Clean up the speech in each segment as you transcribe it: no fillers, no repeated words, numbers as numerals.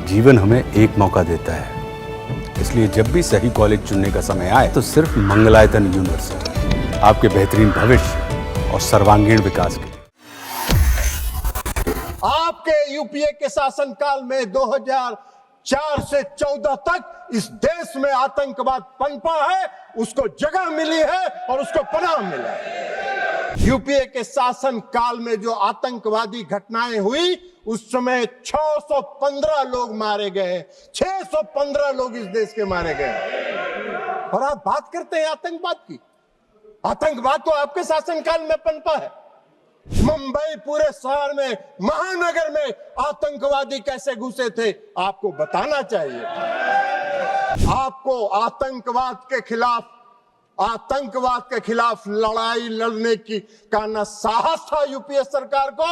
जीवन हमें एक मौका देता है, इसलिए जब भी सही कॉलेज चुनने का समय आए तो सिर्फ मंगलायतन यूनिवर्सिटी आपके बेहतरीन भविष्य और सर्वांगीण विकास के लिए। आपके यूपीए के शासनकाल में 2004 से 14 तक इस देश में आतंकवाद पनपा है, उसको जगह मिली है और उसको पनाह मिला है। यूपीए के शासन काल में जो आतंकवादी घटनाएं हुई उस समय 615 लोग मारे गए, 615 लोग इस देश के मारे गए। और आप बात करते हैं आतंकवाद की। आतंकवाद तो आपके शासनकाल में पनपा है। मुंबई पूरे शहर में, महानगर में आतंकवादी कैसे घुसे थे आपको बताना चाहिए। आपको आतंकवाद के खिलाफ लड़ाई लड़ने का न साहस था यूपीए सरकार को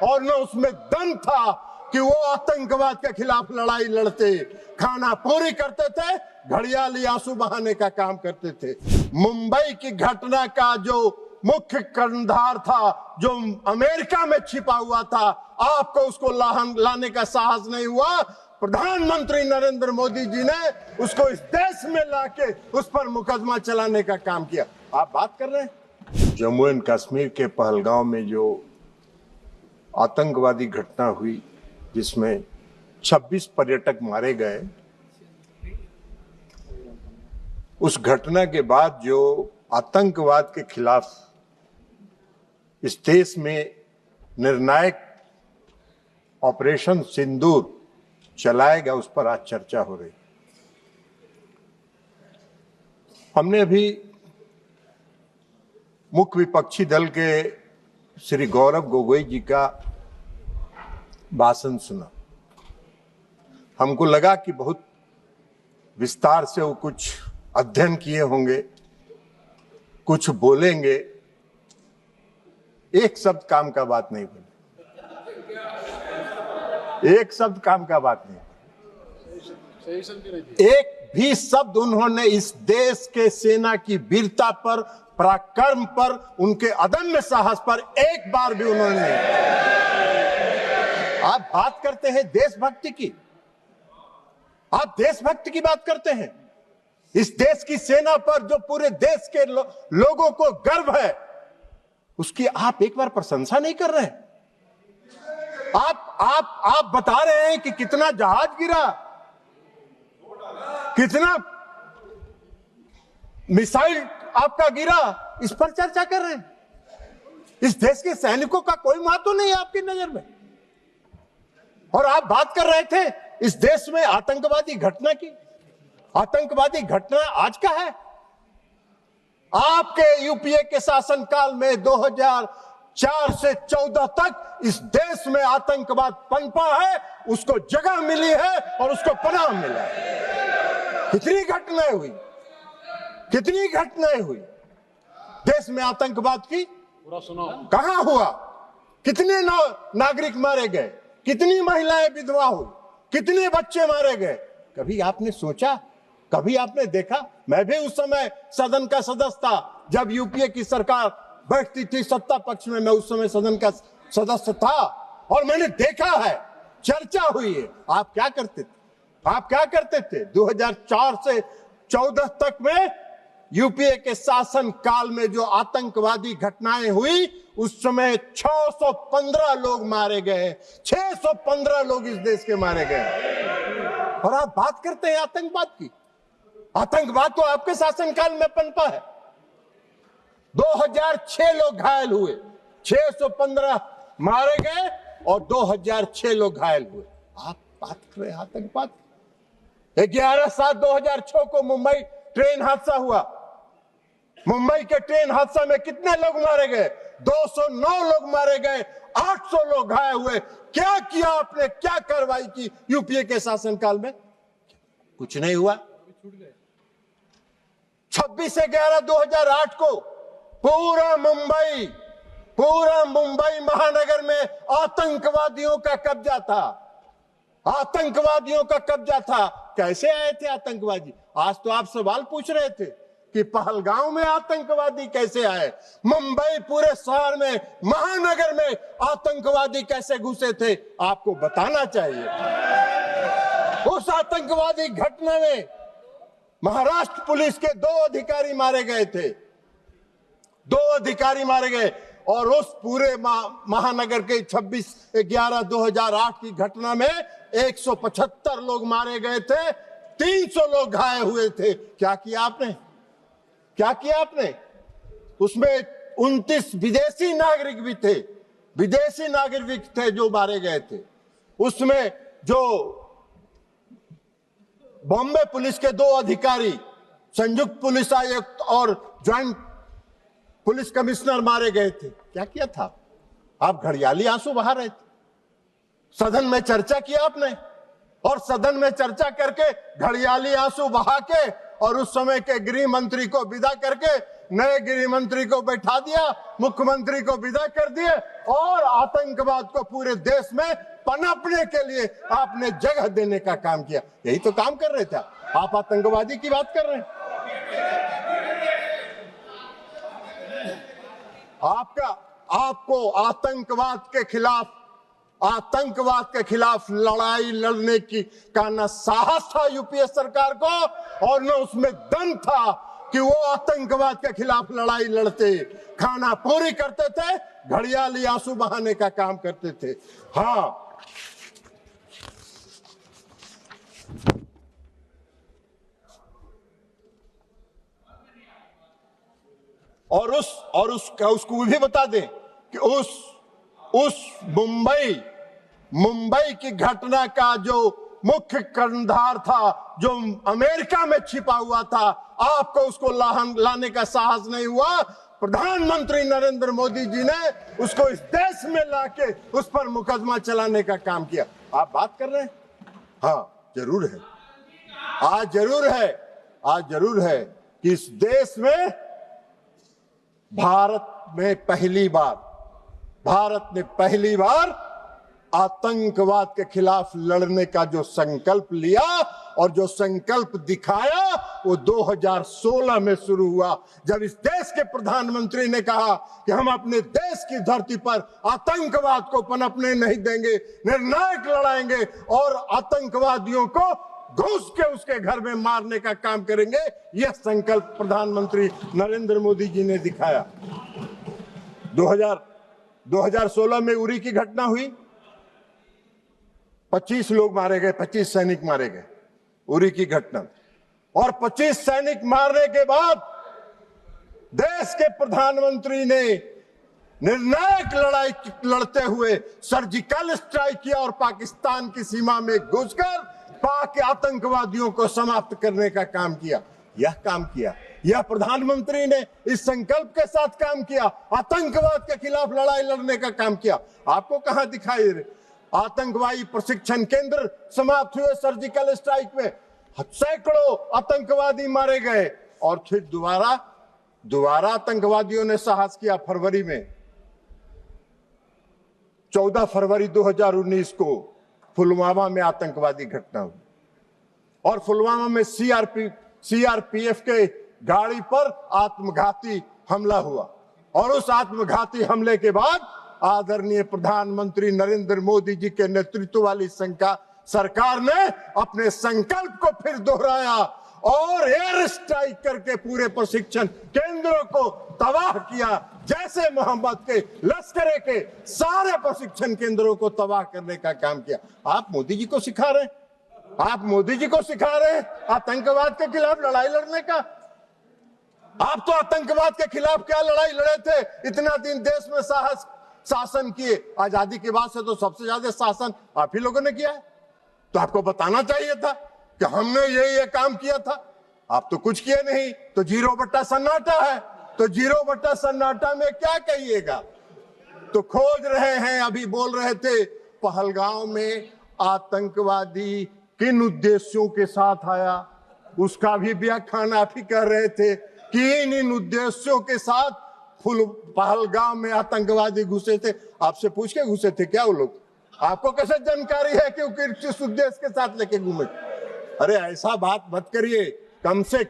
और न उसमें दम था कि वो आतंकवाद के खिलाफ लड़ाई लड़ते। खाना पूरी करते थे, घड़ियाली आंसू बहाने का काम करते थे। मुंबई की घटना का जो मुख्य कर्णधार था, जो अमेरिका में छिपा हुआ था, आपको उसको लाने का साहस नहीं हुआ। प्रधानमंत्री नरेंद्र मोदी जी ने उसको इस देश में लाके उस पर मुकदमा चलाने का काम किया। आप बात कर रहे हैं जम्मू एंड कश्मीर के पहलगांव में जो आतंकवादी घटना हुई जिसमें 26 पर्यटक मारे गए, उस घटना के बाद जो आतंकवाद के खिलाफ इस देश में निर्णायक ऑपरेशन सिंदूर चलाएगा, उस पर आज चर्चा हो रही। हमने अभी मुख्य विपक्षी दल के श्री गौरव गोगोई जी का भाषण सुना। हमको लगा कि बहुत विस्तार से वो कुछ अध्ययन किए होंगे, कुछ बोलेंगे। एक शब्द काम का बात नहीं बोले, एक शब्द काम का बात नहीं, एक भी शब्द उन्होंने इस देश के सेना की वीरता पर, पराक्रम पर, उनके अदम्य साहस पर एक बार भी उन्होंने नहीं। आप बात करते हैं देशभक्ति की, आप देशभक्ति की बात करते हैं। इस देश की सेना पर जो पूरे देश के लोगों को गर्व है, उसकी आप एक बार प्रशंसा नहीं कर रहे हैं। आप बता रहे हैं कि कितना जहाज गिरा, कितना मिसाइल आपका गिरा, इस पर चर्चा कर रहे हैं। इस देश के सैनिकों का कोई महत्व नहीं है आपकी नजर में। और आप बात कर रहे थे इस देश में आतंकवादी घटना की। आतंकवादी घटना आज का है। आपके यूपीए के शासनकाल में 2004 से 14 तक इस देश में आतंकवाद पनपा है, उसको जगह मिली है और उसको पनाह मिला है। कितनी घटनाएं हुई, कितनी घटनाएं हुई देश में आतंकवाद की। पूरा सुनो, कहां हुआ, कितने नागरिक मारे गए, कितनी महिलाएं विधवा हुई, कितने बच्चे मारे गए। कभी आपने सोचा, कभी आपने देखा? मैं भी उस समय सदन का सदस्य था जब यूपीए की सरकार बैठती थी सत्ता पक्ष में। मैं उस समय सदन का सदस्य था और मैंने देखा है, चर्चा हुई है। आप क्या करते थे? आप क्या करते थे 2004 से 14 तक में यूपीए के शासन काल में जो आतंकवादी घटनाएं हुई उस समय 615 लोग मारे गए, 615 लोग इस देश के मारे गए। और आप बात करते हैं आतंकवाद की। आतंकवाद तो आपके शासनकाल में पनपा है। 2006 लोग घायल हुए, 615 मारे गए और 2006 लोग घायल हुए। आप बात कर रहे हैं आतंकवाद। 11/7/2006 को मुंबई ट्रेन हादसा हुआ। मुंबई के ट्रेन हादसा में कितने लोग मारे गए? 209 लोग मारे गए, 800 लोग घायल हुए। क्या किया आपने, क्या कार्रवाई की यूपीए के शासनकाल में? कुछ नहीं हुआ। 26/11/2008 को पूरा मुंबई महानगर में आतंकवादियों का कब्जा था। आतंकवादियों का कब्जा था। कैसे आए थे आतंकवादी? आज तो आप सवाल पूछ रहे थे कि पहलगांव में आतंकवादी कैसे आए। मुंबई पूरे शहर में, महानगर में आतंकवादी कैसे घुसे थे आपको बताना चाहिए। उस आतंकवादी घटना में महाराष्ट्र पुलिस के 2 अधिकारी मारे गए थे, 2 अधिकारी मारे गए। और उस पूरे महानगर के 26/11/2008 की घटना में 175 लोग मारे गए थे, 300 लोग घायल हुए थे। क्या किया आपने? क्या किया आपने? उसमें 29 विदेशी नागरिक भी थे, विदेशी नागरिक थे जो मारे गए थे। उसमें जो बॉम्बे पुलिस के 2 अधिकारी, संयुक्त पुलिस आयुक्त और ज्वाइंट पुलिस कमिश्नर मारे गए थे। क्या किया था? आप घड़ियाली आंसू बहा रहे थे। सदन में चर्चा किया आपने, और सदन में चर्चा करके घड़ियाली आंसू बहा के और उस समय के गृह मंत्री को विदा करके नए गृह मंत्री को बैठा दिया, मुख्यमंत्री को विदा कर दिए, और आतंकवाद को पूरे देश में पनपने के लिए आपने जगह देने का काम किया। यही तो काम कर रहे थे आप। आतंकवादी की बात कर रहे हैं। आपको आतंकवाद के खिलाफ लड़ाई लड़ने का न साहस था यूपीए सरकार को, और न उसमें दम था कि वो आतंकवाद के खिलाफ लड़ाई लड़ते, खाना पूरी करते थे, घड़ियाली आंसू बहाने का काम करते थे। हाँ, और उसको भी बता दें कि उस मुंबई की घटना का जो मुख्य कर्णधार था, जो अमेरिका में छिपा हुआ था, आपको उसको लाने का साहस नहीं हुआ। प्रधानमंत्री नरेंद्र मोदी जी ने उसको इस देश में लाके उस पर मुकदमा चलाने का काम किया। आप बात कर रहे हैं? हाँ, जरूर है। आज जरूर है कि इस देश में भारत ने पहली बार आतंकवाद के खिलाफ लड़ने का जो संकल्प लिया और जो संकल्प दिखाया, वो 2016 में शुरू हुआ, जब इस देश के प्रधानमंत्री ने कहा कि हम अपने देश की धरती पर आतंकवाद को पनपने नहीं देंगे, निर्णायक लड़ाएंगे और आतंकवादियों को घुस के उसके घर में मारने का काम करेंगे। यह संकल्प प्रधानमंत्री नरेंद्र मोदी जी ने दिखाया। 2016 में उरी की घटना हुई, 25 लोग मारे गए, 25 सैनिक मारे गए उरी की घटना। और 25 सैनिक मारने के बाद देश के प्रधानमंत्री ने निर्णायक लड़ाई लड़ते हुए सर्जिकल स्ट्राइक किया और पाकिस्तान की सीमा में घुसकर पाक आतंकवादियों को समाप्त करने का काम किया। यह प्रधानमंत्री ने इस संकल्प के साथ काम किया, आतंकवाद के खिलाफ लड़ाई लड़ने का काम किया। आपको कहां दिखाई दे? आतंकवादी प्रशिक्षण केंद्र समाप्त हुए सर्जिकल स्ट्राइक में, सैकड़ों आतंकवादी मारे गए, और फिर दोबारा आतंकवादियों ने साहस किया। फरवरी में 14 फरवरी 2019 को पुलवामा में आतंकवादी घटना हुई, और पुलवामा में सीआरपीएफ के गाड़ी पर आत्मघाती हमला हुआ, और उस आत्मघाती हमले के बाद आदरणीय प्रधानमंत्री नरेंद्र मोदी जी के नेतृत्व वाली सरकार ने अपने संकल्प को फिर दोहराया और एयर स्ट्राइक करके पूरे प्रशिक्षण केंद्रों को तबाह किया, जैसे मोहम्मद के लश्कर के सारे प्रशिक्षण केंद्रों को तबाह करने का काम किया। आप मोदी जी को सिखा रहे हैं आतंकवाद के खिलाफ लड़ाई लड़ने का। आप तो आतंकवाद के खिलाफ क्या लड़ाई लड़े थे? इतना दिन देश में शासन किए, आजादी के बाद से तो सबसे ज्यादा शासन आप ही लोगों ने किया है। तो आपको बताना चाहिए था कि हमने ये काम किया था। आप तो कुछ किए नहीं, तो 0 सन्नाटा है। तो 0 सन्नाटा में क्या कहिएगा? तो खोज रहे हैं, अभी बोल रहे थे पहलगांव में आतंकवादी किन उद्देश्यों के साथ आया, उसका भी व्याख्यान आप ही कर रहे थे कि इन उद्देश्यों के साथ पहलगाम में आतंकवादी घुसे थे। आपसे पूछ के घुसे थे क्या वो लोग? आपको कैसे जानकारी है कि वो किस उद्देश्य के साथ लेके घूमे? अरे ऐसा बात मत करिए। कम से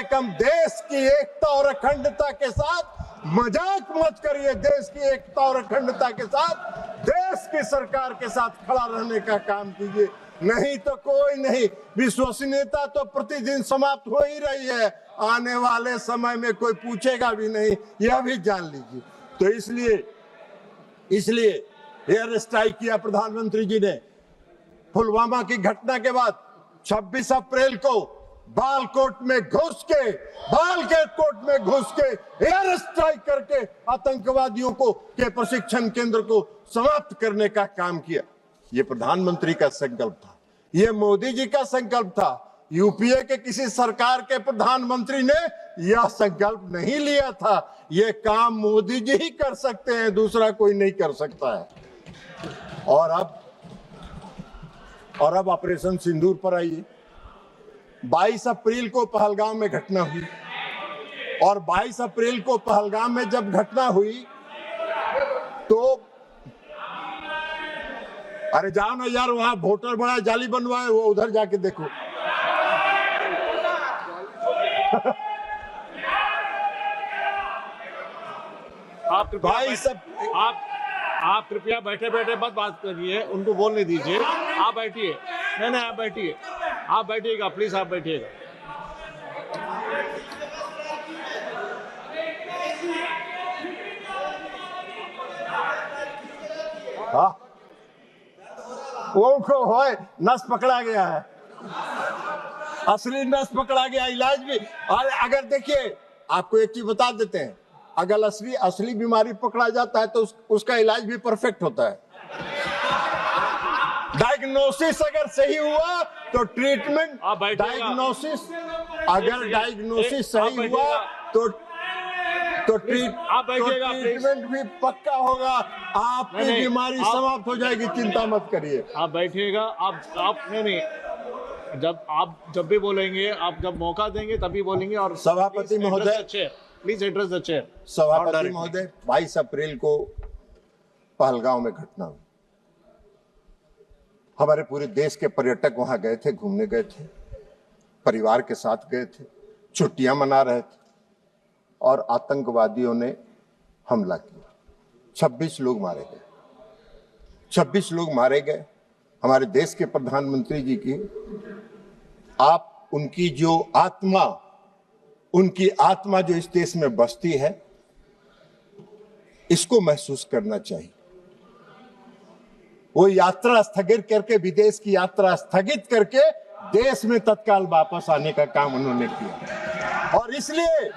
कम देश की एकता और अखंडता के साथ मजाक मत करिए। देश की एकता और अखंडता के साथ देश की सरकार के साथ खड़ा रहने का काम कीजिए, नहीं तो कोई नहीं। विश्वसनीयता तो प्रतिदिन समाप्त हो ही रही है, आने वाले समय में कोई पूछेगा भी नहीं, यह भी जान लीजिए। तो इसलिए एयर स्ट्राइक किया प्रधानमंत्री जी ने। पुलवामा की घटना के बाद 26 अप्रैल को बालकोट में घुस के एयर स्ट्राइक करके आतंकवादियों को के प्रशिक्षण केंद्र को समाप्त करने का काम किया। ये प्रधानमंत्री का संकल्प था, ये मोदी जी का संकल्प था। यूपीए के किसी सरकार के प्रधानमंत्री ने यह संकल्प नहीं लिया था। ये काम मोदी जी ही कर सकते हैं, दूसरा कोई नहीं कर सकता है। और अब ऑपरेशन सिंदूर पर आइए। 22 अप्रैल को पहलगाम में घटना हुई, और 22 अप्रैल को पहलगाम में जब घटना हुई तो अरे जाओ ना यार, वहां वोटर बड़ा जाली बनवाए, वो उधर जाके देखो। आप कृपया बैठे बैठे मत बात करिए, उनको बोलने दीजिए। आप बैठिए, नहीं आप बैठिए, आप बैठिएगा प्लीज, आप बैठिएगा। हाँ, वो है नस पकड़ा गया है, असली नस पकड़ा गया। इलाज भी, और अगर देखिए आपको एक चीज बता देते हैं, अगर असली बीमारी पकड़ा जाता है तो उसका इलाज भी परफेक्ट होता है। डायग्नोसिस अगर सही हुआ तो ट्रीटमेंट, डायग्नोसिस सही हुआ तो ट्रीटमेंट भी पक्का होगा। आपकी बीमारी समाप्त हो जाएगी, चिंता मत करिए। आप बैठिएगा। आप नहीं, जब भी बोलेंगे, आप जब मौका देंगे तभी बोलेंगे। और सभापति महोदय, प्लीज एड्रेस द चेयर। सभापति महोदय, 22 अप्रैल को पहलगाम में घटना हुई। हमारे पूरे देश के पर्यटक वहां गए थे, घूमने गए थे, परिवार के साथ गए थे, छुट्टियां मना रहे थे, और आतंकवादियों ने हमला किया। 26 लोग मारे गए, 26 लोग मारे गए। हमारे देश के प्रधानमंत्री जी की उनकी आत्मा जो इस देश में बसती है, इसको महसूस करना चाहिए। वो यात्रा स्थगित करके, विदेश की यात्रा स्थगित करके देश में तत्काल वापस आने का काम उन्होंने किया। और इसलिए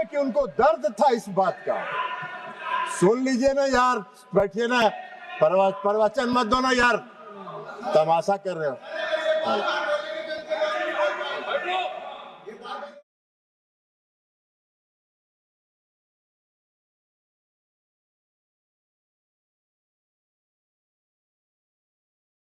कि उनको दर्द था इस बात का। सुन लीजिए ना यार, बैठिए ना, प्रवचन मत दो ना यार, तमाशा कर रहे हो।